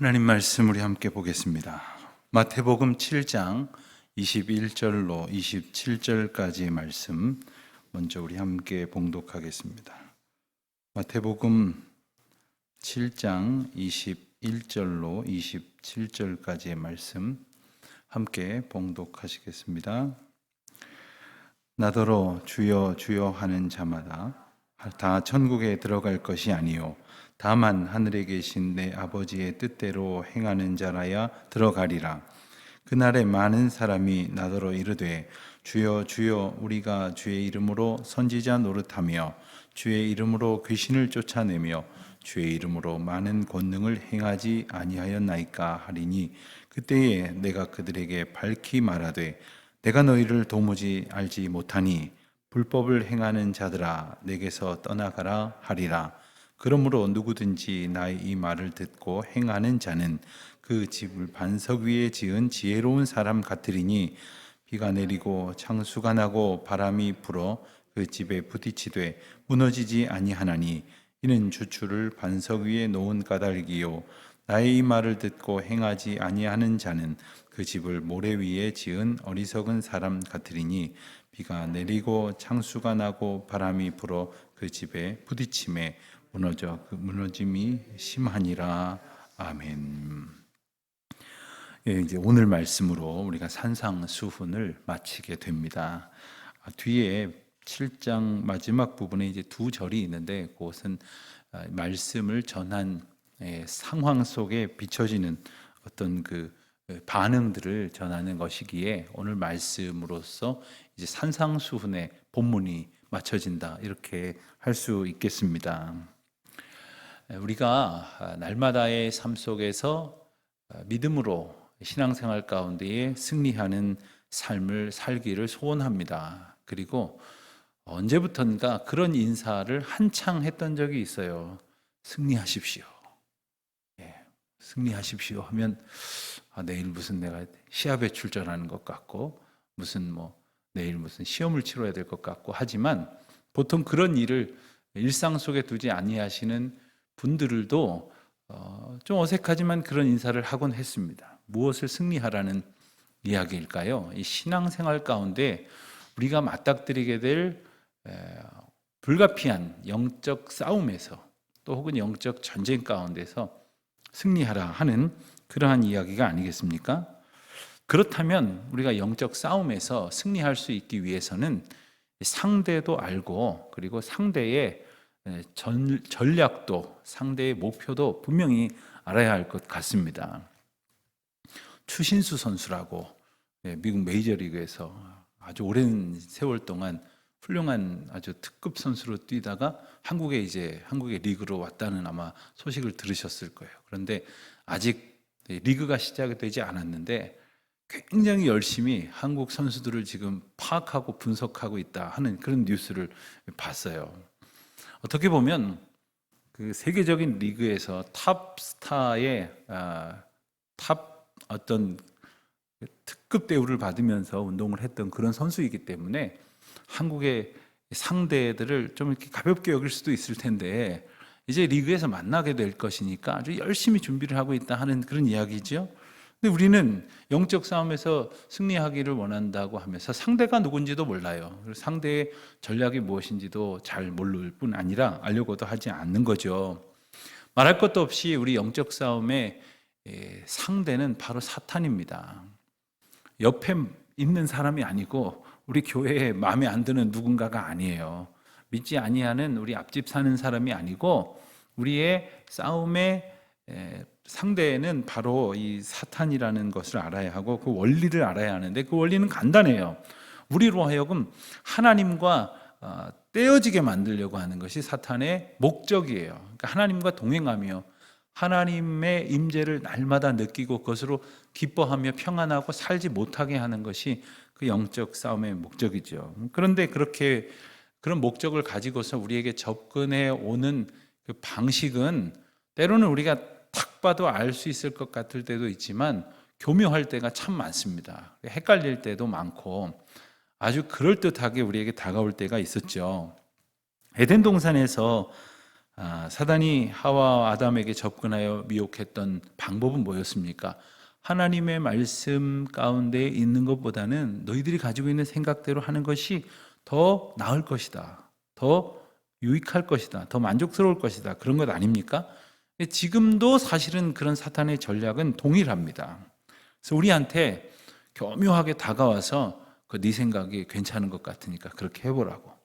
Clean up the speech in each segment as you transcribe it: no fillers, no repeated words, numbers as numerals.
하나님 말씀 우리 함께 보겠습니다. 마태복음 7장 21절로 27절까지의 말씀 먼저 우리 함께 봉독하겠습니다. 마태복음 7장 21절로 27절까지의 말씀 함께 봉독하시겠습니다. 나더러 주여 주여 하는 자마다 다 천국에 들어갈 것이 아니요 다만 하늘에 계신 내 아버지의 뜻대로 행하는 자라야 들어가리라. 그날에 많은 사람이 나더러 이르되 주여 주여 우리가 주의 이름으로 선지자 노릇하며 주의 이름으로 귀신을 쫓아내며 주의 이름으로 많은 권능을 행하지 아니하였나이까 하리니 그때에 내가 그들에게 밝히 말하되 내가 너희를 도무지 알지 못하니 불법을 행하는 자들아 내게서 떠나가라 하리라. 그러므로 누구든지 나의 이 말을 듣고 행하는 자는 그 집을 반석 위에 지은 지혜로운 사람 같으리니 비가 내리고 창수가 나고 바람이 불어 그 집에 부딪히되 무너지지 아니하나니 이는 주추를 반석 위에 놓은 까닭이요 나의 이 말을 듣고 행하지 아니하는 자는 그 집을 모래 위에 지은 어리석은 사람 같으리니 비가 내리고 창수가 나고 바람이 불어 그 집에 부딪힘에 그 무너짐이 심하니라. 아멘. 이제 오늘 말씀으로 우리가 산상수훈을 마치게 됩니다. 뒤에 7장 마지막 부분에 이제 두 절이 있는데 그것은 말씀을 전한 상황 속에 비춰지는 어떤 그 반응들을 전하는 것이기에 오늘 말씀으로서 이제 산상수훈의 본문이 맞춰진다 이렇게 할 수 있겠습니다. 우리가 날마다의 삶 속에서 믿음으로 신앙생활 가운데에 승리하는 삶을 살기를 소원합니다. 그리고 언제부턴가 그런 인사를 한창 했던 적이 있어요. 승리하십시오. 승리하십시오 하면 내일 무슨 내가 시합에 출전하는 것 같고 무슨 내일 무슨 시험을 치러야 될 것 같고 하지만 보통 그런 일을 일상 속에 두지 아니하시는 분들도 좀 어색하지만 그런 인사를 하곤 했습니다. 무엇을 승리하라는 이야기일까요? 이 신앙생활 가운데 우리가 맞닥뜨리게 될 불가피한 영적 싸움에서 또 혹은 영적 전쟁 가운데서 승리하라 하는 그러한 이야기가 아니겠습니까? 그렇다면 우리가 영적 싸움에서 승리할 수 있기 위해서는 상대도 알고 그리고 상대의 전략도 상대의 목표도 분명히 알아야 할 것 같습니다. 추신수 선수라고 미국 메이저리그에서 아주 오랜 세월 동안 훌륭한 아주 특급 선수로 뛰다가 한국의 리그로 왔다는 아마 소식을 들으셨을 거예요. 그런데 아직 리그가 시작이 되지 않았는데 굉장히 열심히 한국 선수들을 지금 파악하고 분석하고 있다 하는 그런 뉴스를 봤어요. 어떻게 보면 그 세계적인 리그에서 탑 스타의 탑 어떤 특급 대우를 받으면서 운동을 했던 그런 선수이기 때문에 한국의 상대들을 좀 이렇게 가볍게 여길 수도 있을 텐데 이제 리그에서 만나게 될 것이니까 아주 열심히 준비를 하고 있다 하는 그런 이야기죠. 근데 우리는 영적 싸움에서 승리하기를 원한다고 하면서 상대가 누군지도 몰라요. 상대의 전략이 무엇인지도 잘 모를 뿐 아니라 알려고도 하지 않는 거죠. 말할 것도 없이 우리 영적 싸움의 상대는 바로 사탄입니다. 옆에 있는 사람이 아니고 우리 교회에 마음에 안 드는 누군가가 아니에요. 믿지 아니하는 우리 앞집 사는 사람이 아니고 우리의 싸움의 상대는 바로 이 사탄이라는 것을 알아야 하고 그 원리를 알아야 하는데 그 원리는 간단해요. 우리로 하여금 하나님과 떼어지게 만들려고 하는 것이 사탄의 목적이에요. 그러니까 하나님과 동행하며 하나님의 임재를 날마다 느끼고 그것으로 기뻐하며 평안하고 살지 못하게 하는 것이 그 영적 싸움의 목적이죠. 그런데 그런 목적을 가지고서 우리에게 접근해 오는 그 방식은 때로는 우리가 딱 봐도 알 수 있을 것 같을 때도 있지만 교묘할 때가 참 많습니다. 헷갈릴 때도 많고 아주 그럴듯하게 우리에게 다가올 때가 있었죠. 에덴 동산에서 사단이 하와 아담에게 접근하여 미혹했던 방법은 뭐였습니까? 하나님의 말씀 가운데 있는 것보다는 너희들이 가지고 있는 생각대로 하는 것이 더 나을 것이다, 더 유익할 것이다, 더 만족스러울 것이다, 그런 것 아닙니까? 지금도 사실은 그런 사탄의 전략은 동일합니다. 그래서 우리한테 교묘하게 다가와서 네 생각이 괜찮은 것 같으니까 그렇게 해보라고,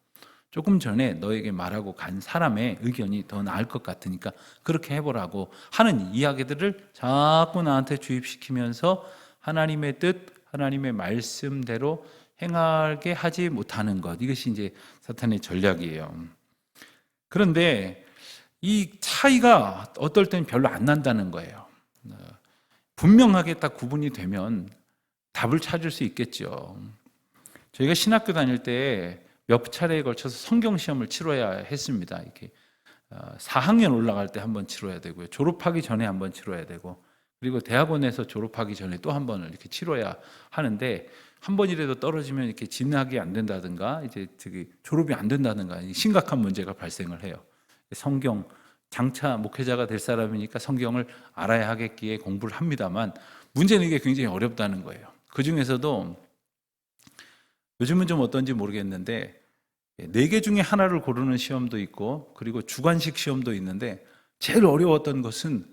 조금 전에 너에게 말하고 간 사람의 의견이 더 나을 것 같으니까 그렇게 해보라고 하는 이야기들을 자꾸 나한테 주입시키면서 하나님의 뜻, 하나님의 말씀대로 행하게 하지 못하는 것, 이것이 이제 사탄의 전략이에요. 그런데 이 차이가 어떨 때는 별로 안 난다는 거예요. 분명하게 딱 구분이 되면 답을 찾을 수 있겠죠. 저희가 신학교 다닐 때 몇 차례에 걸쳐서 성경 시험을 치러야 했습니다. 이렇게 4학년 올라갈 때 한 번 치러야 되고요, 졸업하기 전에 한 번 치러야 되고, 그리고 대학원에서 졸업하기 전에 또 한 번을 이렇게 치러야 하는데, 한 번이라도 떨어지면 이렇게 진학이 안 된다든가, 이제 졸업이 안 된다든가 심각한 문제가 발생을 해요. 성경, 장차 목회자가 될 사람이니까 성경을 알아야 하겠기에 공부를 합니다만, 문제는 이게 굉장히 어렵다는 거예요. 그 중에서도 요즘은 좀 어떤지 모르겠는데 4개 중에 하나를 고르는 시험도 있고, 그리고 주관식 시험도 있는데, 제일 어려웠던 것은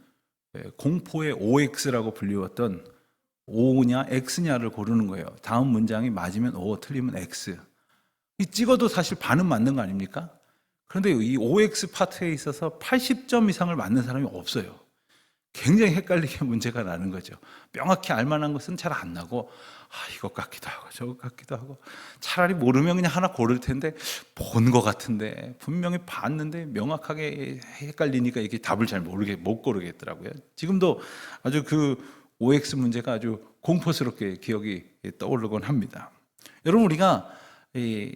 공포의 OX라고 불리웠던 O냐 X냐를 고르는 거예요. 다음 문장이 맞으면 O, 틀리면 X. 이 찍어도 사실 반은 맞는 거 아닙니까? 그런데 이 OX 파트에 있어서 80점 이상을 맞는 사람이 없어요. 굉장히 헷갈리게 문제가 나는 거죠. 명확히 알만한 것은 잘 안 나고, 이것 같기도 하고 저것 같기도 하고, 차라리 모르면 그냥 하나 고를 텐데 본 것 같은데 분명히 봤는데 명확하게 헷갈리니까 이게 답을 잘 못 고르겠더라고요. 지금도 아주 그 OX 문제가 아주 공포스럽게 기억이 떠오르곤 합니다. 여러분, 우리가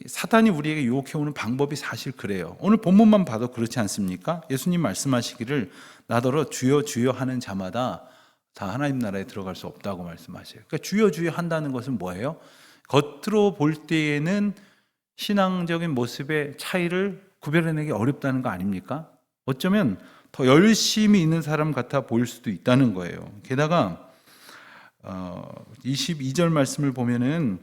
사탄이 우리에게 유혹해오는 방법이 사실 그래요. 오늘 본문만 봐도 그렇지 않습니까? 예수님 말씀하시기를 나더러 주여 주여 하는 자마다 다 하나님 나라에 들어갈 수 없다고 말씀하셔요. 그러니까 주여 주여 한다는 것은 뭐예요? 겉으로 볼 때에는 신앙적인 모습의 차이를 구별해내기 어렵다는 거 아닙니까? 어쩌면 더 열심히 있는 사람 같아 보일 수도 있다는 거예요. 게다가 22절 말씀을 보면은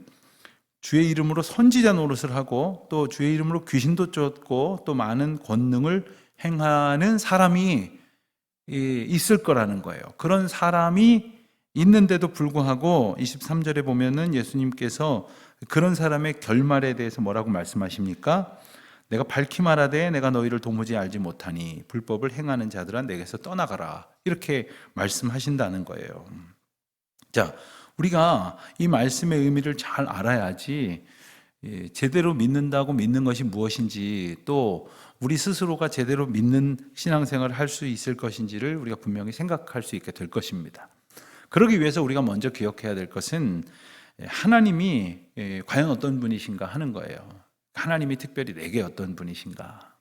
주의 이름으로 선지자 노릇을 하고, 또 주의 이름으로 귀신도 쫓고, 또 많은 권능을 행하는 사람이 있을 거라는 거예요. 그런 사람이 있는데도 불구하고 23절에 보면은 예수님께서 그런 사람의 결말에 대해서 뭐라고 말씀하십니까? 내가 밝히 말하되 내가 너희를 도무지 알지 못하니 불법을 행하는 자들아 내게서 떠나가라, 이렇게 말씀하신다는 거예요. 자, 우리가 이 말씀의 의미를 잘 알아야지 제대로 믿는다고 믿는 것이 무엇인지, 또 우리 스스로가 제대로 믿는 신앙생활을 할 수 있을 것인지를 우리가 분명히 생각할 수 있게 될 것입니다. 그러기 위해서 우리가 먼저 기억해야 될 것은 하나님이 과연 어떤 분이신가 하는 거예요. 하나님이 특별히 내게 어떤 분이신가.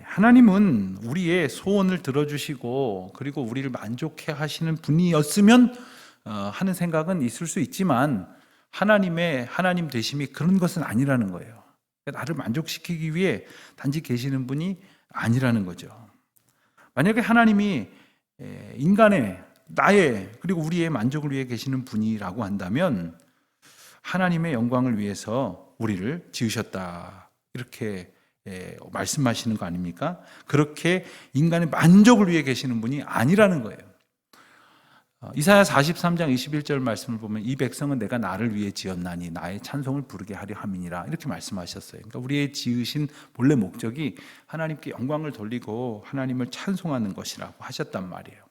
하나님은 우리의 소원을 들어주시고 그리고 우리를 만족해 하시는 분이었으면 하는 생각은 있을 수 있지만, 하나님 되심이 그런 것은 아니라는 거예요. 나를 만족시키기 위해 단지 계시는 분이 아니라는 거죠. 만약에 하나님이 인간의, 나의, 그리고 우리의 만족을 위해 계시는 분이라고 한다면 하나님의 영광을 위해서 우리를 지으셨다, 이렇게 말씀하시는 거 아닙니까? 그렇게 인간의 만족을 위해 계시는 분이 아니라는 거예요. 이사야 43장 21절 말씀을 보면 이 백성은 내가 나를 위해 지었나니 나의 찬송을 부르게 하려 함이니라, 이렇게 말씀하셨어요. 그러니까 우리의 지으신 본래 목적이 하나님께 영광을 돌리고 하나님을 찬송하는 것이라고 하셨단 말이에요.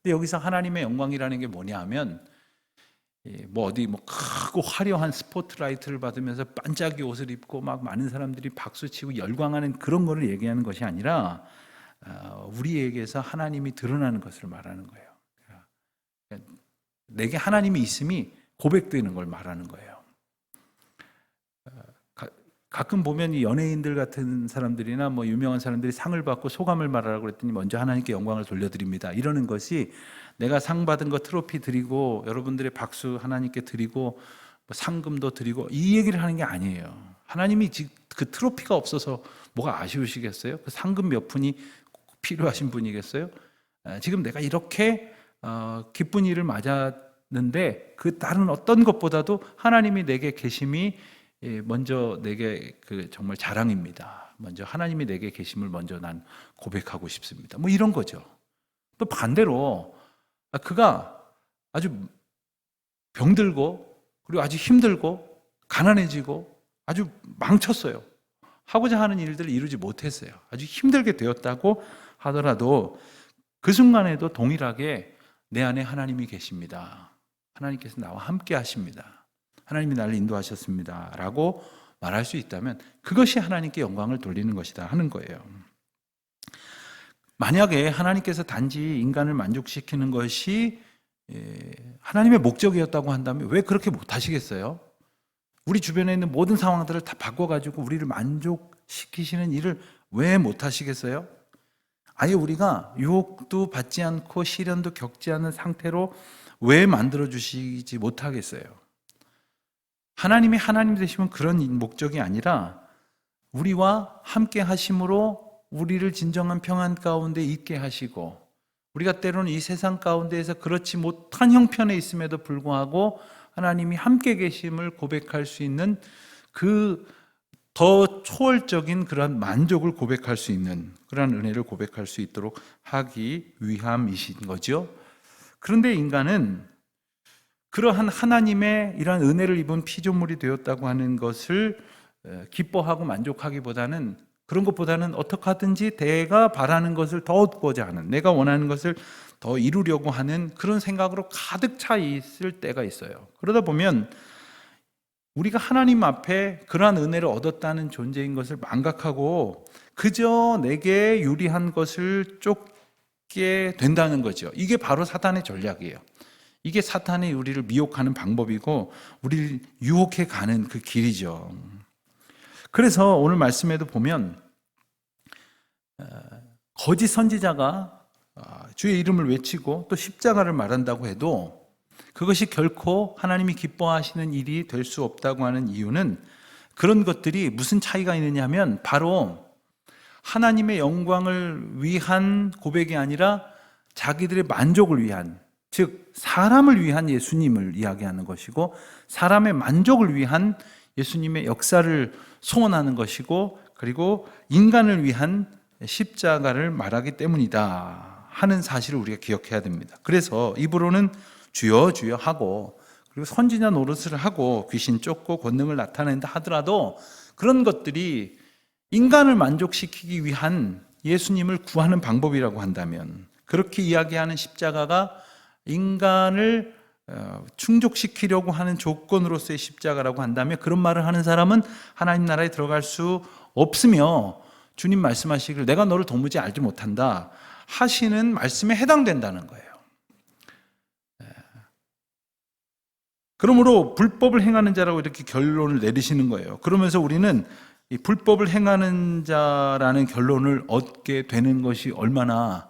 근데 여기서 하나님의 영광이라는 게 뭐냐 하면 어디 크고 화려한 스포트라이트를 받으면서 반짝이 옷을 입고 막 많은 사람들이 박수치고 열광하는 그런 거를 얘기하는 것이 아니라 우리에게서 하나님이 드러나는 것을 말하는 거예요. 내게 하나님이 있음이 고백되는 걸 말하는 거예요. 가끔 보면 이 연예인들 같은 사람들이나 유명한 사람들이 상을 받고 소감을 말하라고 그랬더니 먼저 하나님께 영광을 돌려드립니다, 이러는 것이 내가 상 받은 거 트로피 드리고 여러분들의 박수 하나님께 드리고 상금도 드리고 이 얘기를 하는 게 아니에요. 하나님이 그 트로피가 없어서 뭐가 아쉬우시겠어요? 그 상금 몇 푼이 필요하신 분이겠어요? 지금 내가 이렇게 기쁜 일을 맞았는데 그 다른 어떤 것보다도 하나님이 내게 계심이 먼저 내게 그 정말 자랑입니다. 먼저 하나님이 내게 계심을 먼저 난 고백하고 싶습니다. 뭐 이런 거죠. 또 반대로 그가 아주 병들고 그리고 아주 힘들고 가난해지고 아주 망쳤어요. 하고자 하는 일들을 이루지 못했어요. 아주 힘들게 되었다고 하더라도 그 순간에도 동일하게 내 안에 하나님이 계십니다. 하나님께서 나와 함께 하십니다. 하나님이 나를 인도하셨습니다. 라고 말할 수 있다면 그것이 하나님께 영광을 돌리는 것이다 하는 거예요. 만약에 하나님께서 단지 인간을 만족시키는 것이 하나님의 목적이었다고 한다면 왜 그렇게 못하시겠어요? 우리 주변에 있는 모든 상황들을 다 바꿔가지고 우리를 만족시키시는 일을 왜 못하시겠어요? 아예 우리가 유혹도 받지 않고 시련도 겪지 않는 상태로 왜 만들어주시지 못하겠어요? 하나님이 하나님 되시면 그런 목적이 아니라 우리와 함께 하심으로 우리를 진정한 평안 가운데 있게 하시고 우리가 때로는 이 세상 가운데에서 그렇지 못한 형편에 있음에도 불구하고 하나님이 함께 계심을 고백할 수 있는 그 더 초월적인 그런 만족을 고백할 수 있는 그런 은혜를 고백할 수 있도록 하기 위함이신 거죠. 그런데 인간은 그러한 하나님의 이러한 은혜를 입은 피조물이 되었다고 하는 것을 기뻐하고 만족하기보다는 그런 것보다는 어떻게 하든지 내가 바라는 것을 더 얻고자 하는, 내가 원하는 것을 더 이루려고 하는 그런 생각으로 가득 차 있을 때가 있어요. 그러다 보면 우리가 하나님 앞에 그러한 은혜를 얻었다는 존재인 것을 망각하고 그저 내게 유리한 것을 쫓게 된다는 거죠. 이게 바로 사탄의 전략이에요. 이게 사탄이 우리를 미혹하는 방법이고 우리를 유혹해 가는 그 길이죠. 그래서 오늘 말씀에도 보면 거짓 선지자가 주의 이름을 외치고 또 십자가를 말한다고 해도 그것이 결코 하나님이 기뻐하시는 일이 될 수 없다고 하는 이유는 그런 것들이 무슨 차이가 있느냐 하면 바로 하나님의 영광을 위한 고백이 아니라 자기들의 만족을 위한, 즉 사람을 위한 예수님을 이야기하는 것이고 사람의 만족을 위한 예수님의 역사를 소원하는 것이고 그리고 인간을 위한 십자가를 말하기 때문이다 하는 사실을 우리가 기억해야 됩니다. 그래서 입으로는 주여 주여 하고 그리고 선지자 노릇을 하고 귀신 쫓고 권능을 나타낸다 하더라도 그런 것들이 인간을 만족시키기 위한 예수님을 구하는 방법이라고 한다면 그렇게 이야기하는 십자가가 인간을 충족시키려고 하는 조건으로서의 십자가라고 한다면 그런 말을 하는 사람은 하나님 나라에 들어갈 수 없으며 주님 말씀하시기를 내가 너를 도무지 알지 못한다 하시는 말씀에 해당된다는 거예요. 그러므로 불법을 행하는 자라고 이렇게 결론을 내리시는 거예요. 그러면서 우리는 이 불법을 행하는 자라는 결론을 얻게 되는 것이 얼마나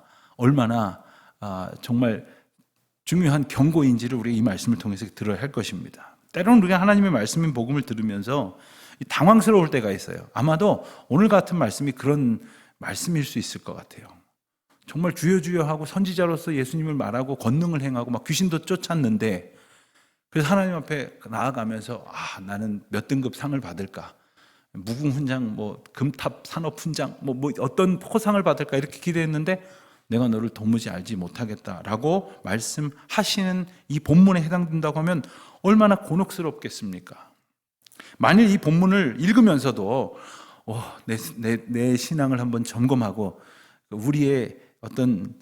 정말 중요한 경고인지를 우리가 이 말씀을 통해서 들어야 할 것입니다. 때로는 우리가 하나님의 말씀인 복음을 들으면서 당황스러울 때가 있어요. 아마도 오늘 같은 말씀이 그런 말씀일 수 있을 것 같아요. 정말 주여 주여 하고 선지자로서 예수님을 말하고 권능을 행하고 막 귀신도 쫓았는데 그래서 하나님 앞에 나아가면서 나는 몇 등급 상을 받을까? 무궁훈장, 금탑 산업훈장, 어떤 포상을 받을까? 이렇게 기대했는데 내가 너를 도무지 알지 못하겠다라고 말씀하시는 이 본문에 해당된다고 하면 얼마나 곤혹스럽겠습니까? 만일 이 본문을 읽으면서도 내 신앙을 한번 점검하고 우리의 어떤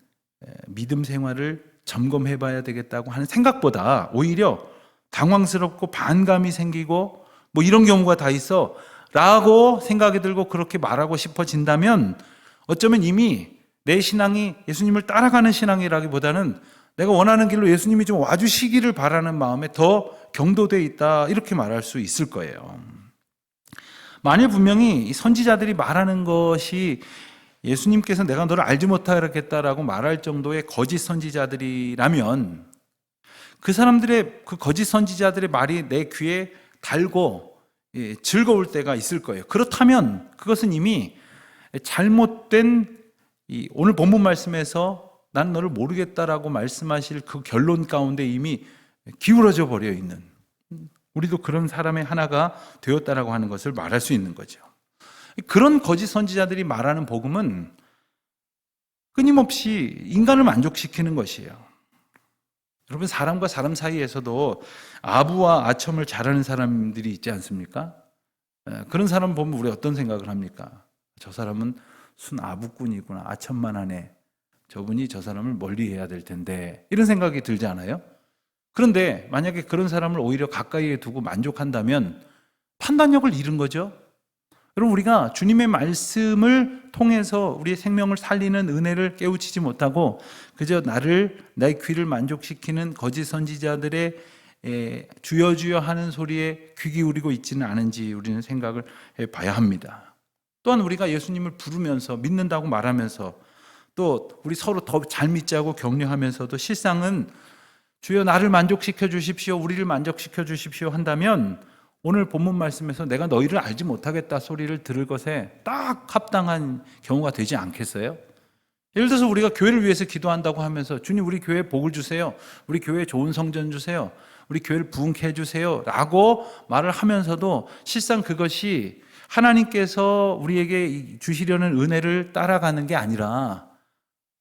믿음 생활을 점검해 봐야 되겠다고 하는 생각보다 오히려 당황스럽고 반감이 생기고 이런 경우가 다 있어 라고 생각이 들고 그렇게 말하고 싶어진다면 어쩌면 이미 내 신앙이 예수님을 따라가는 신앙이라기보다는 내가 원하는 길로 예수님이 좀 와주시기를 바라는 마음에 더 경도되어 있다 이렇게 말할 수 있을 거예요. 만일 분명히 이 선지자들이 말하는 것이 예수님께서 내가 너를 알지 못하겠다라고 말할 정도의 거짓 선지자들이라면 그 사람들의 그 거짓 선지자들의 말이 내 귀에 달고 즐거울 때가 있을 거예요. 그렇다면 그것은 이미 잘못된 오늘 본문 말씀에서 난 너를 모르겠다라고 말씀하실 그 결론 가운데 이미 기울어져 버려 있는, 우리도 그런 사람의 하나가 되었다라고 하는 것을 말할 수 있는 거죠. 그런 거짓 선지자들이 말하는 복음은 끊임없이 인간을 만족시키는 것이에요. 여러분, 사람과 사람 사이에서도 아부와 아첨을 잘하는 사람들이 있지 않습니까? 그런 사람 보면 우리 어떤 생각을 합니까? 저 사람은 순 아부꾼이구나, 아첨만 하네, 저분이 저 사람을 멀리해야 될 텐데, 이런 생각이 들지 않아요? 그런데 만약에 그런 사람을 오히려 가까이에 두고 만족한다면 판단력을 잃은 거죠. 여러분, 우리가 주님의 말씀을 통해서 우리의 생명을 살리는 은혜를 깨우치지 못하고 그저 나의 귀를 만족시키는 거짓 선지자들의 주여 주여 하는 소리에 귀 기울이고 있지는 않은지 우리는 생각을 해봐야 합니다. 또한 우리가 예수님을 부르면서 믿는다고 말하면서 또 우리 서로 더 잘 믿자고 격려하면서도 실상은 주여 나를 만족시켜 주십시오, 우리를 만족시켜 주십시오 한다면 오늘 본문 말씀에서 내가 너희를 알지 못하겠다 소리를 들을 것에 딱 합당한 경우가 되지 않겠어요? 예를 들어서 우리가 교회를 위해서 기도한다고 하면서 주님 우리 교회에 복을 주세요, 우리 교회에 좋은 성전 주세요, 우리 교회를 부흥케 해주세요 라고 말을 하면서도 실상 그것이 하나님께서 우리에게 주시려는 은혜를 따라가는 게 아니라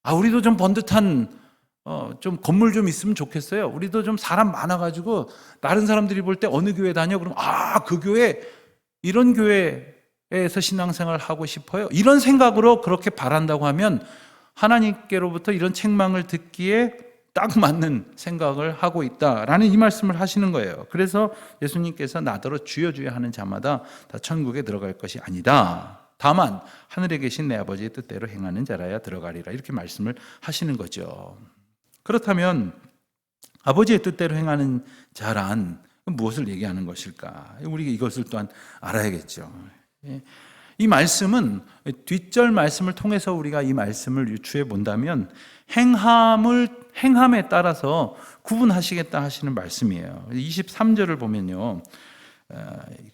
우리도 좀 번듯한 좀 건물 좀 있으면 좋겠어요, 우리도 좀 사람 많아가지고 다른 사람들이 볼 때 어느 교회 다녀? 그럼 그 교회, 이런 교회에서 신앙생활을 하고 싶어요, 이런 생각으로 그렇게 바란다고 하면 하나님께로부터 이런 책망을 듣기에 딱 맞는 생각을 하고 있다라는 이 말씀을 하시는 거예요. 그래서 예수님께서 나더러 주여 주여 하는 자마다 다 천국에 들어갈 것이 아니다, 다만 하늘에 계신 내 아버지의 뜻대로 행하는 자라야 들어가리라, 이렇게 말씀을 하시는 거죠. 그렇다면 아버지의 뜻대로 행하는 자란 무엇을 얘기하는 것일까? 우리가 이것을 또한 알아야겠죠. 이 말씀은 뒷절 말씀을 통해서 우리가 이 말씀을 유추해 본다면 행함에 따라서 구분하시겠다 하시는 말씀이에요. 23절을 보면요,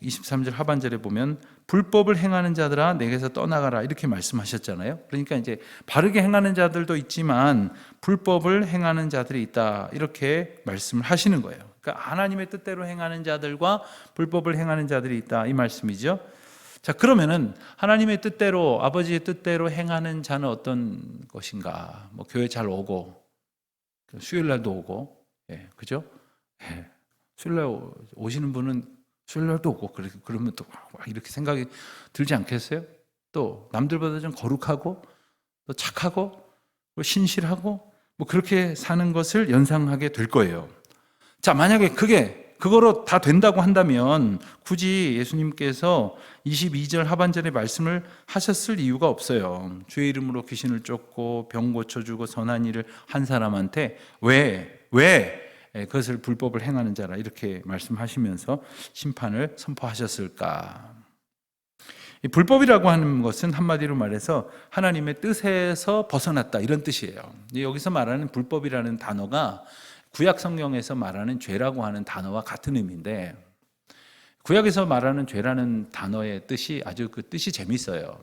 23절 하반절에 보면 불법을 행하는 자들아 내게서 떠나가라, 이렇게 말씀하셨잖아요. 그러니까 이제 바르게 행하는 자들도 있지만 불법을 행하는 자들이 있다, 이렇게 말씀을 하시는 거예요. 그러니까 하나님의 뜻대로 행하는 자들과 불법을 행하는 자들이 있다, 이 말씀이죠. 자, 그러면은 하나님의 뜻대로, 아버지의 뜻대로 행하는 자는 어떤 것인가? 뭐 교회 잘 오고 수요일 날도 오고, 그죠? 수요일 날 오시는 분은 수요일 날도 오고, 그러면 또 이렇게 생각이 들지 않겠어요? 또 남들보다 좀 거룩하고 또 착하고 신실하고 뭐 그렇게 사는 것을 연상하게 될 거예요. 자, 만약에 그거로 다 된다고 한다면 굳이 예수님께서 22절 하반절의 말씀을 하셨을 이유가 없어요. 주의 이름으로 귀신을 쫓고 병 고쳐주고 선한 일을 한 사람한테 왜 그것을 불법을 행하는 자라, 이렇게 말씀하시면서 심판을 선포하셨을까? 이 불법이라고 하는 것은 한마디로 말해서 하나님의 뜻에서 벗어났다, 이런 뜻이에요. 여기서 말하는 불법이라는 단어가 구약 성경에서 말하는 죄라고 하는 단어와 같은 의미인데, 구약에서 말하는 죄라는 단어의 뜻이 아주 그 뜻이 재밌어요.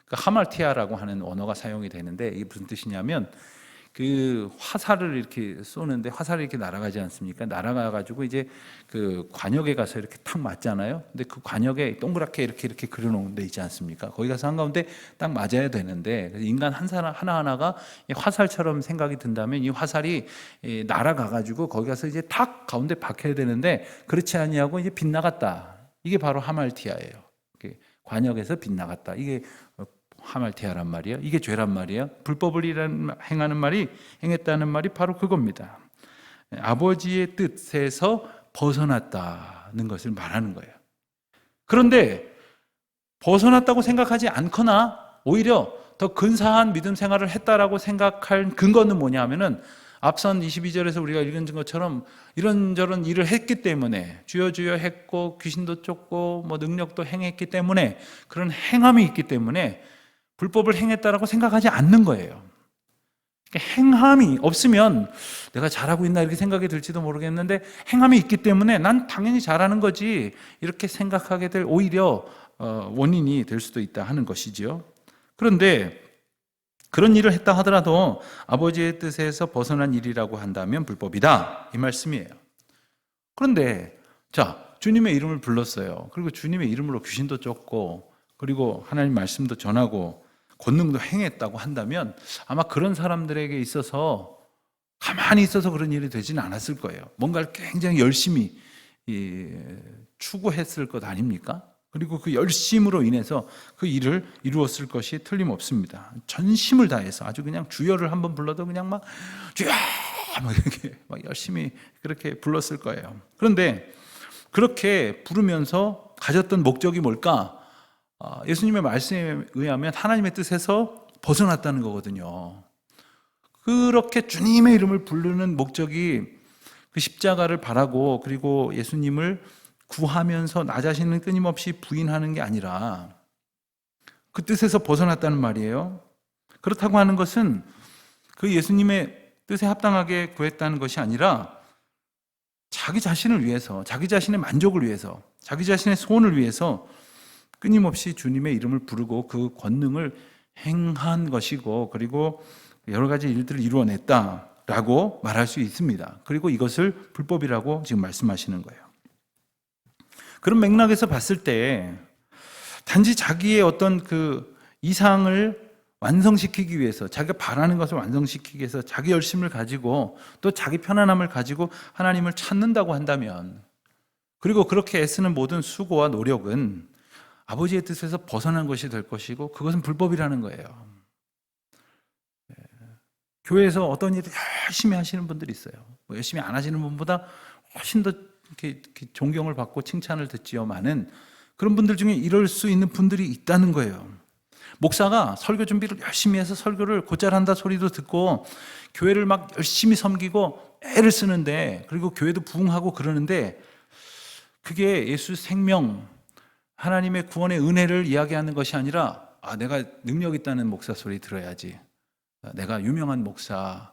그 하말티아라고 하는 언어가 사용이 되는데 이게 무슨 뜻이냐면 그 화살을 이렇게 쏘는데 화살이 이렇게 날아가지 않습니까? 날아가가지고 이제 그 관역에 가서 이렇게 탁 맞잖아요. 근데 그 관역에 동그랗게 이렇게 그려놓은 데 있지 않습니까? 거기 가서 한가운데 딱 맞아야 되는데, 인간 한 사람 하나하나가 화살처럼 생각이 든다면 이 화살이 날아가가지고 거기 가서 이제 탁 가운데 박혀야 되는데 그렇지 아니하고 이제 빗나갔다. 이게 바로 하말티아예요. 관역에서 빗나갔다. 이게 하말티아란 말이에요. 이게 죄란 말이에요. 불법을 행했다는 말이 바로 그겁니다. 아버지의 뜻에서 벗어났다는 것을 말하는 거예요. 그런데 벗어났다고 생각하지 않거나 오히려 더 근사한 믿음 생활을 했다라고 생각할 근거는 뭐냐 하면은 앞선 22절에서 우리가 읽은 것처럼 이런저런 일을 했기 때문에, 주여 주여 했고 귀신도 쫓고 뭐 능력도 행했기 때문에, 그런 행함이 있기 때문에 불법을 행했다라고 생각하지 않는 거예요. 행함이 없으면 내가 잘하고 있나 이렇게 생각이 들지도 모르겠는데, 행함이 있기 때문에 난 당연히 잘하는 거지 이렇게 생각하게 될 오히려 원인이 될 수도 있다 하는 것이지요. 그런데 그런 일을 했다 하더라도 아버지의 뜻에서 벗어난 일이라고 한다면 불법이다, 이 말씀이에요. 그런데 자, 주님의 이름을 불렀어요. 그리고 주님의 이름으로 귀신도 쫓고, 그리고 하나님 말씀도 전하고 권능도 행했다고 한다면 아마 그런 사람들에게 있어서 가만히 있어서 그런 일이 되지는 않았을 거예요. 뭔가를 굉장히 열심히 추구했을 것 아닙니까? 그리고 그 열심으로 인해서 그 일을 이루었을 것이 틀림없습니다. 전심을 다해서 아주 그냥 주여를 한번 불러도 그냥 막 주여 막 이렇게 막 열심히 그렇게 불렀을 거예요. 그런데 그렇게 부르면서 가졌던 목적이 뭘까? 예수님의 말씀에 의하면 하나님의 뜻에서 벗어났다는 거거든요. 그렇게 주님의 이름을 부르는 목적이 그 십자가를 바라고, 그리고 예수님을 구하면서 나 자신은 끊임없이 부인하는 게 아니라 그 뜻에서 벗어났다는 말이에요. 그렇다고 하는 것은 그 예수님의 뜻에 합당하게 구했다는 것이 아니라 자기 자신을 위해서, 자기 자신의 만족을 위해서, 자기 자신의 소원을 위해서 끊임없이 주님의 이름을 부르고 그 권능을 행한 것이고, 그리고 여러 가지 일들을 이루어냈다라고 말할 수 있습니다. 그리고 이것을 불법이라고 지금 말씀하시는 거예요. 그런 맥락에서 봤을 때 단지 자기의 어떤 그 이상을 완성시키기 위해서, 자기가 바라는 것을 완성시키기 위해서 자기 열심을 가지고 또 자기 편안함을 가지고 하나님을 찾는다고 한다면, 그리고 그렇게 애쓰는 모든 수고와 노력은 아버지의 뜻에서 벗어난 것이 될 것이고, 그것은 불법이라는 거예요. 교회에서 어떤 일을 열심히 하시는 분들이 있어요. 열심히 안 하시는 분보다 훨씬 더 이렇게 존경을 받고 칭찬을 듣지요만은, 그런 분들 중에 이럴 수 있는 분들이 있다는 거예요. 목사가 설교 준비를 열심히 해서 설교를 곧잘 한다 소리도 듣고 교회를 막 열심히 섬기고 애를 쓰는데, 그리고 교회도 부흥하고 그러는데, 그게 예수 생명, 하나님의 구원의 은혜를 이야기하는 것이 아니라, 내가 능력 있다는 목사 소리 들어야지, 내가 유명한 목사,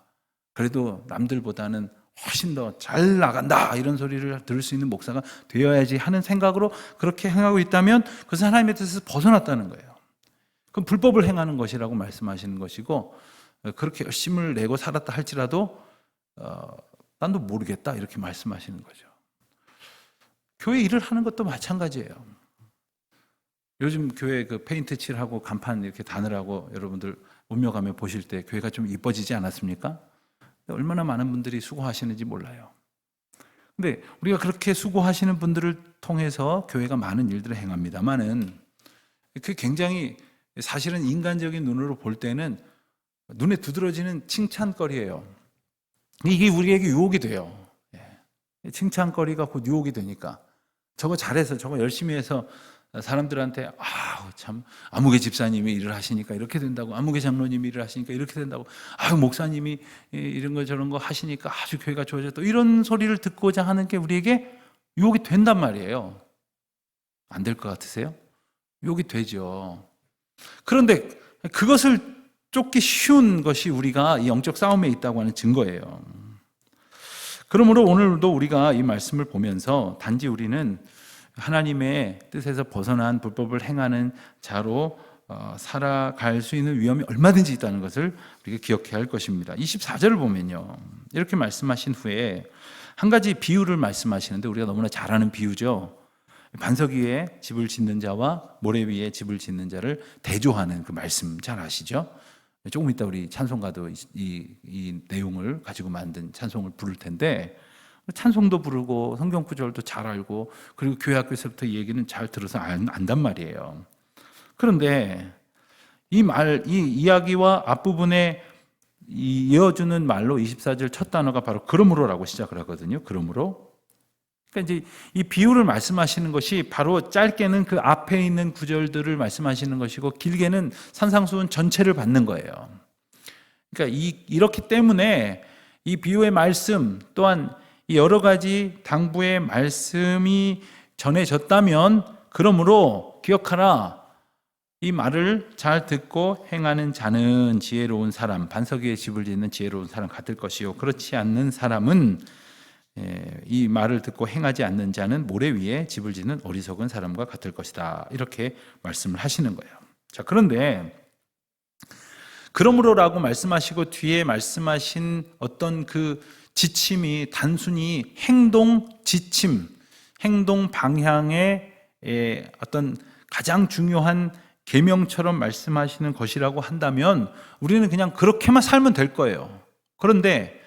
그래도 남들보다는 훨씬 더 잘 나간다, 이런 소리를 들을 수 있는 목사가 되어야지 하는 생각으로 그렇게 행하고 있다면 그것은 하나님의 뜻에서 벗어났다는 거예요. 그럼 불법을 행하는 것이라고 말씀하시는 것이고, 그렇게 열심을 내고 살았다 할지라도 난도 모르겠다 이렇게 말씀하시는 거죠. 교회 일을 하는 것도 마찬가지예요. 요즘 교회 그 페인트 칠하고 간판 이렇게 다느라고 여러분들 오며 가며 보실 때 교회가 좀 이뻐지지 않았습니까? 얼마나 많은 분들이 수고하시는지 몰라요. 근데 우리가 그렇게 수고하시는 분들을 통해서 교회가 많은 일들을 행합니다만은, 그게 굉장히 사실은 인간적인 눈으로 볼 때는 눈에 두드러지는 칭찬거리예요. 이게 우리에게 유혹이 돼요. 칭찬거리가 곧 유혹이 되니까, 저거 잘해서, 저거 열심히 해서 사람들한테 참 아무개 집사님이 일을 하시니까 이렇게 된다고, 아무개 장로님이 일을 하시니까 이렇게 된다고, 목사님이 이런 거 저런 거 하시니까 아주 교회가 좋아졌다, 이런 소리를 듣고자 하는 게 우리에게 유혹이 된단 말이에요. 안 될 것 같으세요? 유혹이 되죠. 그런데 그것을 쫓기 쉬운 것이 우리가 이 영적 싸움에 있다고 하는 증거예요. 그러므로 오늘도 우리가 이 말씀을 보면서 단지 우리는 하나님의 뜻에서 벗어난 불법을 행하는 자로 살아갈 수 있는 위험이 얼마든지 있다는 것을 우리가 기억해야 할 것입니다. 24절을 보면요, 이렇게 말씀하신 후에 한 가지 비유를 말씀하시는데, 우리가 너무나 잘 아는 비유죠. 반석 위에 집을 짓는 자와 모래 위에 집을 짓는 자를 대조하는 그 말씀 잘 아시죠? 조금 이따 우리 찬송가도 이 내용을 가지고 만든 찬송을 부를 텐데, 찬송도 부르고 성경 구절도 잘 알고, 그리고 교회 학교에서부터 이 얘기는 잘 들어서 안단 말이에요. 그런데 이 이야기와 앞부분에 이어주는 말로 24절 첫 단어가 바로 그러므로라고 시작을 하거든요. 그러므로. 그러니까 이제 이 비유를 말씀하시는 것이 바로 짧게는 그 앞에 있는 구절들을 말씀하시는 것이고, 길게는 산상수훈 전체를 받는 거예요. 그러니까 이렇기 때문에 이 비유의 말씀 또한 여러 가지 당부의 말씀이 전해졌다면, 그러므로 기억하라, 이 말을 잘 듣고 행하는 자는 지혜로운 사람, 반석 위에 집을 짓는 지혜로운 사람 같을 것이요, 그렇지 않는 사람은 이 말을 듣고 행하지 않는 자는 모래 위에 집을 짓는 어리석은 사람과 같을 것이다. 이렇게 말씀을 하시는 거예요. 자, 그런데 그러므로라고 말씀하시고 뒤에 말씀하신 어떤 그 지침이 단순히 행동 지침, 행동 방향의 어떤 가장 중요한 계명처럼 말씀하시는 것이라고 한다면 우리는 그냥 그렇게만 살면 될 거예요. 그런데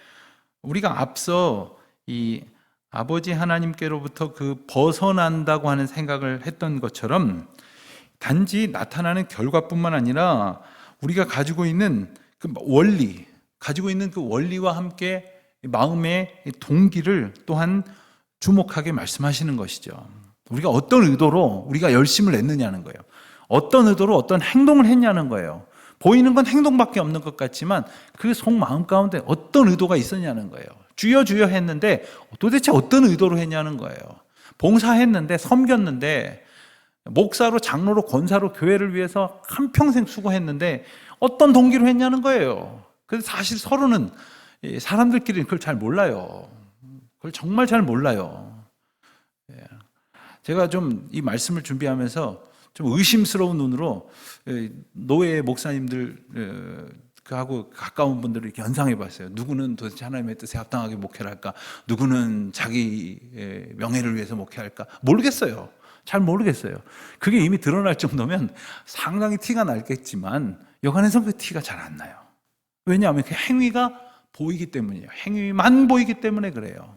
우리가 앞서 이 아버지 하나님께로부터 그 벗어난다고 하는 생각을 했던 것처럼 단지 나타나는 결과뿐만 아니라 우리가 가지고 있는 그 원리, 가지고 있는 그 원리와 함께 마음의 동기를 또한 주목하게 말씀하시는 것이죠. 우리가 어떤 의도로 우리가 열심을 냈느냐는 거예요. 어떤 의도로 어떤 행동을 했냐는 거예요. 보이는 건 행동밖에 없는 것 같지만 그 속마음 가운데 어떤 의도가 있었냐는 거예요. 주여 주여 했는데 도대체 어떤 의도로 했냐는 거예요. 봉사했는데, 섬겼는데, 목사로, 장로로, 권사로 교회를 위해서 한평생 수고했는데 어떤 동기로 했냐는 거예요. 그래서 사실 서로는 사람들끼리는 그걸 잘 몰라요. 그걸 정말 잘 몰라요. 제가 좀 이 말씀을 준비하면서 좀 의심스러운 눈으로 노예 목사님들 하고 가까운 분들을 이렇게 연상해 봤어요. 누구는 도대체 하나님의 뜻에 합당하게 목회를 할까? 누구는 자기 명예를 위해서 목회할까? 모르겠어요. 잘 모르겠어요. 그게 이미 드러날 정도면 상당히 티가 날겠지만 여간에서 그 티가 잘 안 나요. 왜냐하면 그 행위가 보이기 때문이에요. 행위만 보이기 때문에 그래요.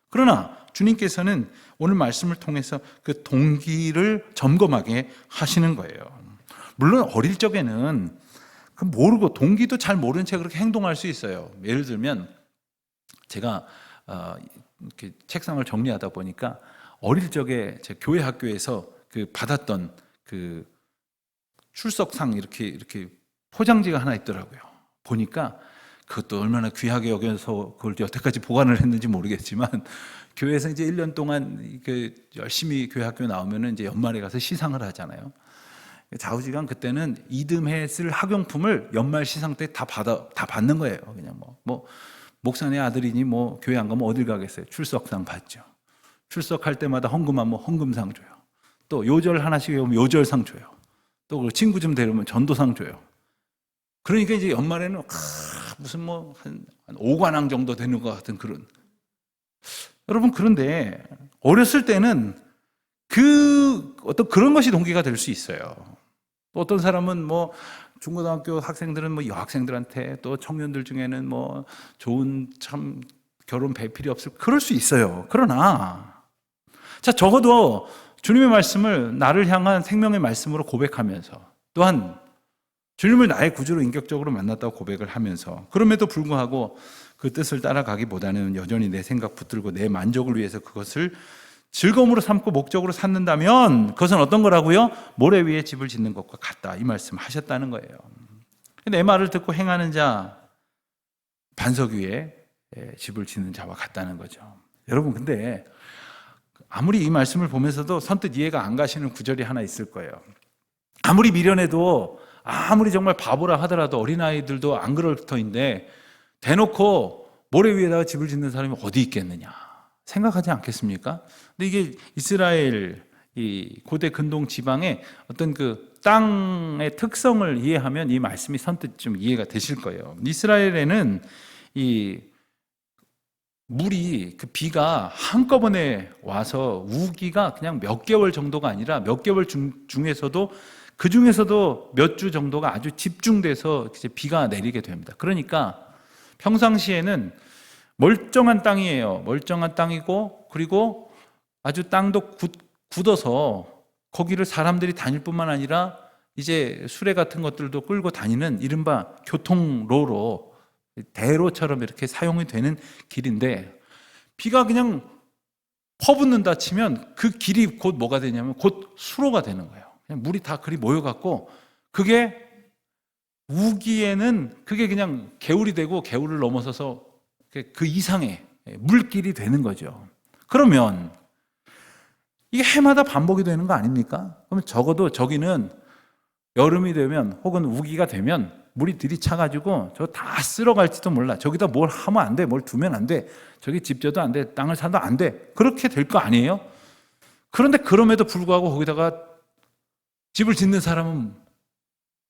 그러나 주님께서는 오늘 말씀을 통해서 그 동기를 점검하게 하시는 거예요. 물론 어릴 적에는 모르고 동기도 잘 모른 채 그렇게 행동할 수 있어요. 예를 들면 제가 이렇게 책상을 정리하다 보니까 어릴 적에 제 교회 학교에서 그 받았던 그 출석상 이렇게 포장지가 하나 있더라고요. 보니까 그것도 얼마나 귀하게 여겨서 그걸 여태까지 보관을 했는지 모르겠지만 교회에서 이제 1년 동안 열심히 교회 학교 나오면은 이제 연말에 가서 시상을 하잖아요. 좌우지간 그때는 이듬해 쓸 학용품을 연말 시상 때 다 받는 거예요. 그냥 뭐 목사네 아들이니 뭐 교회 안 가면 어딜 가겠어요. 출석상 받죠. 출석할 때마다 헌금하면 헌금상 줘요. 또 요절 하나씩 외우면 요절상 줘요. 또 친구 좀 데려오면 전도상 줘요. 그러니까 이제 연말에는 무슨 한 5관왕 정도 되는 것 같은 그런. 여러분, 그런데 어렸을 때는 어떤 그런 것이 동기가 될 수 있어요. 또 어떤 사람은 중고등학교 학생들은 여학생들한테, 또 청년들 중에는 좋은 참 결혼 배필이 없을, 그럴 수 있어요. 그러나 적어도 주님의 말씀을 나를 향한 생명의 말씀으로 고백하면서, 또한 주님을 나의 구주로 인격적으로 만났다고 고백을 하면서, 그럼에도 불구하고 그 뜻을 따라가기보다는 여전히 내 생각 붙들고 내 만족을 위해서 그것을 즐거움으로 삼고 목적으로 삼는다면 그것은 어떤 거라고요? 모래 위에 집을 짓는 것과 같다, 이 말씀 하셨다는 거예요. 내 말을 듣고 행하는 자, 반석 위에 집을 짓는 자와 같다는 거죠. 여러분, 근데 아무리 이 말씀을 보면서도 선뜻 이해가 안 가시는 구절이 하나 있을 거예요. 아무리 미련해도, 아무리 정말 바보라 하더라도, 어린아이들도 안 그럴 터인데 대놓고 모래 위에다가 집을 짓는 사람이 어디 있겠느냐 생각하지 않겠습니까? 근데 이게 이스라엘 이 고대 근동 지방의 어떤 그 땅의 특성을 이해하면 이 말씀이 선뜻 좀 이해가 되실 거예요. 이스라엘에는 이 물이, 그 비가 한꺼번에 와서 우기가 그냥 몇 개월 정도가 아니라 몇 개월 중에서도 그 중에서도 몇 주 정도가 아주 집중돼서 이제 비가 내리게 됩니다. 그러니까 평상시에는 멀쩡한 땅이에요. 멀쩡한 땅이고, 그리고 아주 땅도 굳어서 거기를 사람들이 다닐 뿐만 아니라 이제 수레 같은 것들도 끌고 다니는 이른바 교통로로, 대로처럼 이렇게 사용이 되는 길인데, 비가 그냥 퍼붓는다 치면 그 길이 곧 뭐가 되냐면 곧 수로가 되는 거예요. 그냥 물이 다 그리 모여갖고, 그게 우기에는 그게 그냥 개울이 되고, 개울을 넘어서서 그 이상의 물길이 되는 거죠. 그러면 이게 해마다 반복이 되는 거 아닙니까? 그러면 적어도 저기는 여름이 되면 혹은 우기가 되면 물이 들이차가지고 저 다 쓸어갈지도 몰라. 저기다 뭘 하면 안 돼. 뭘 두면 안 돼. 저기 집 져도 안 돼. 땅을 사도 안 돼. 그렇게 될 거 아니에요? 그런데 그럼에도 불구하고 거기다가 집을 짓는 사람은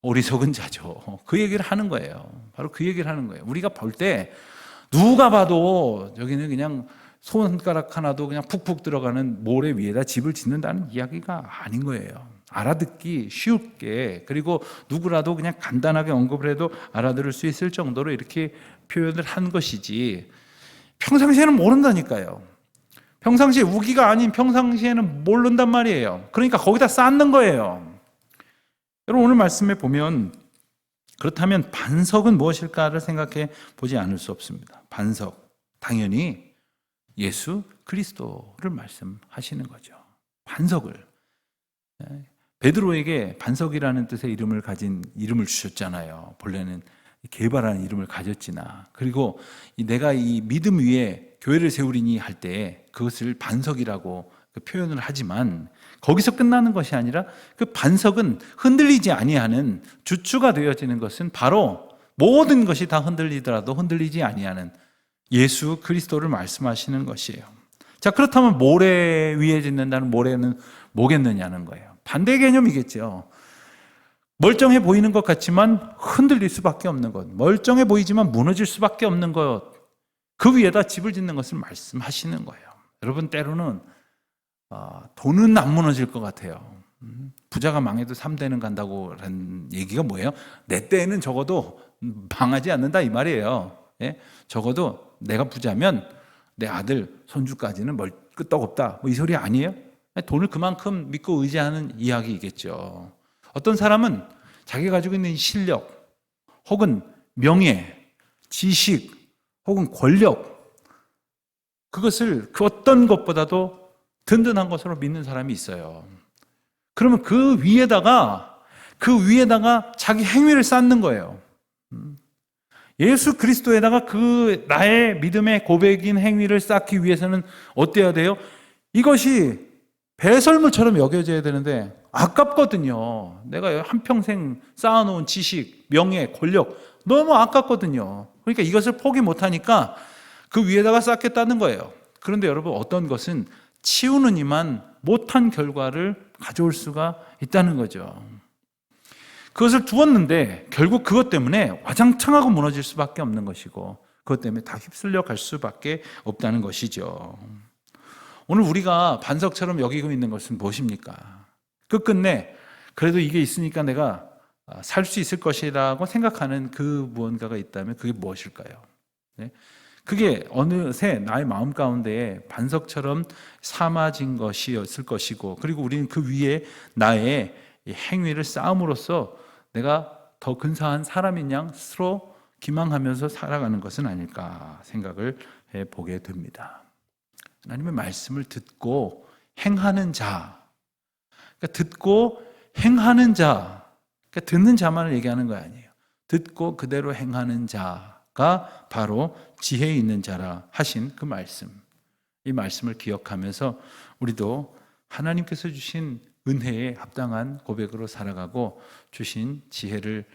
어리석은 자죠. 그 얘기를 하는 거예요. 바로 그 얘기를 하는 거예요. 우리가 볼 때 누가 봐도 여기는 그냥 손가락 하나도 그냥 푹푹 들어가는 모래 위에다 집을 짓는다는 이야기가 아닌 거예요. 알아듣기 쉽게, 그리고 누구라도 그냥 간단하게 언급을 해도 알아들을 수 있을 정도로 이렇게 표현을 한 것이지, 평상시에는 모른다니까요. 평상시에 우기가 아닌 평상시에는 모른단 말이에요. 그러니까 거기다 쌓는 거예요. 여러분, 오늘 말씀에 보면 그렇다면 반석은 무엇일까를 생각해 보지 않을 수 없습니다. 반석, 당연히 예수 그리스도를 말씀하시는 거죠. 반석을. 베드로에게 반석이라는 뜻의 이름을 주셨잖아요. 본래는 개발하는 이름을 가졌지나, 그리고 내가 이 믿음 위에 교회를 세우리니 할 때 그것을 반석이라고 표현을 하지만, 거기서 끝나는 것이 아니라 그 반석은 흔들리지 아니하는, 주추가 되어지는 것은 바로 모든 것이 다 흔들리더라도 흔들리지 아니하는 예수 그리스도를 말씀하시는 것이에요. 자, 그렇다면 모래 위에 짓는다는 모래는 뭐겠느냐는 거예요. 반대 개념이겠죠. 멀쩡해 보이는 것 같지만 흔들릴 수밖에 없는 것, 멀쩡해 보이지만 무너질 수밖에 없는 것, 그 위에다 집을 짓는 것을 말씀하시는 거예요. 여러분, 때로는 돈은 안 무너질 것 같아요. 부자가 망해도 3대는 간다고 하는 얘기가 뭐예요? 내 때에는 적어도 망하지 않는다 이 말이에요. 예? 적어도 내가 부자면 내 아들, 손주까지는 끄떡없다, 뭐 이 소리 아니에요? 돈을 그만큼 믿고 의지하는 이야기이겠죠. 어떤 사람은 자기가 가지고 있는 실력, 혹은 명예, 지식, 혹은 권력, 그것을 그 어떤 것보다도 든든한 것으로 믿는 사람이 있어요. 그러면 그 위에다가 자기 행위를 쌓는 거예요. 예수 그리스도에다가 그 나의 믿음의 고백인 행위를 쌓기 위해서는 어때야 돼요? 이것이 배설물처럼 여겨져야 되는데 아깝거든요. 내가 한평생 쌓아놓은 지식, 명예, 권력 너무 아깝거든요. 그러니까 이것을 포기 못하니까 그 위에다가 쌓겠다는 거예요. 그런데 여러분, 어떤 것은 치우는 이만 못한 결과를 가져올 수가 있다는 거죠. 그것을 두었는데 결국 그것 때문에 와장창하고 무너질 수밖에 없는 것이고, 그것 때문에 다 휩쓸려 갈 수밖에 없다는 것이죠. 오늘 우리가 반석처럼 여기고 있는 것은 무엇입니까? 끝끝내 그래도 이게 있으니까 내가 살 수 있을 것이라고 생각하는 그 무언가가 있다면 그게 무엇일까요? 네? 그게 어느새 나의 마음 가운데에 반석처럼 삼아진 것이었을 것이고, 그리고 우리는 그 위에 나의 행위를 쌓음으로써 내가 더 근사한 사람인 양 스스로 기망하면서 살아가는 것은 아닐까 생각을 해보게 됩니다. 하나님의 말씀을 듣고 행하는 자, 그러니까 듣고 행하는 자, 그러니까 듣는 자만을 얘기하는 거 아니에요. 듣고 그대로 행하는 자가 바로 지혜 있는 자라 하신 그 말씀, 이 말씀을 기억하면서 우리도 하나님께서 주신 은혜에 합당한 고백으로 살아가고 주신 지혜를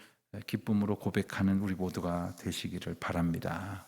기쁨으로 고백하는 우리 모두가 되시기를 바랍니다.